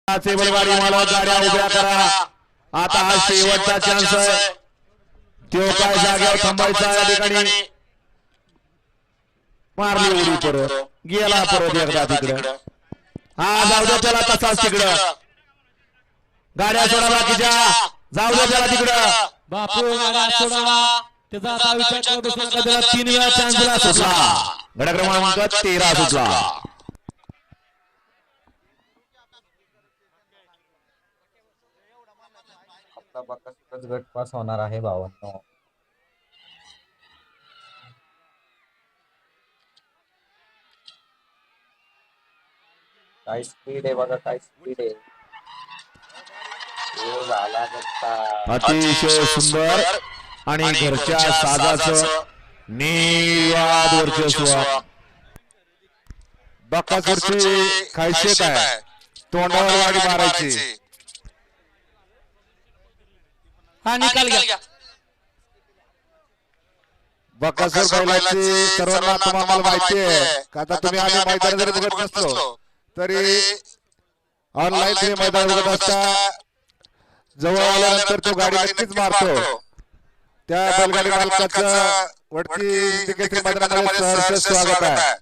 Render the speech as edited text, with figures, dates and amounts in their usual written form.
बैलगाडी मालक गाड्या उभ्या करा। आता हा शेवटचा चान्स आहे, तो काय जागेवर थांबायचा या ठिकाणी। मारली उडी परत, गेला परत एकदा तिकडं। हा जाऊ दे त्याला तसाच तिकडं, गाड्या सोडा बाकीच्या, जाऊ दे त्याला तिकडं। बापू गाड्या सोडा, त्याचा आता विचार करत बसू नका, त्याला 3 वेळा चान्स दिला सुटला। गड क्रमांक 13 सुटला। आता बकासूरच गट पास होणार आहे 52। काय स्पीड आहे बघा, काय स्पीड आहे। झाला गट्टा, अतिशय सुंदर आणि घरच्या साजाचं निर्वाद वर्चस्व। बकासूरची खासियत आहे तोंडावर गाडी मारायची। हा निकाल घ्या। बकासूर बैलाची सर्वांना तुम्हाला माहिती आहे का? आता तुम्ही आम्ही मैदान जरी बघत नसलो तरी ऑनलाईन तुम्ही मैदान बघत असता, जवळ आल्यानंतर तो गाडी नक्कीच मारतो। त्या बैलगाडी मालकाचं वडकी मैदानामध्ये सहर्ष स्वागत आहे।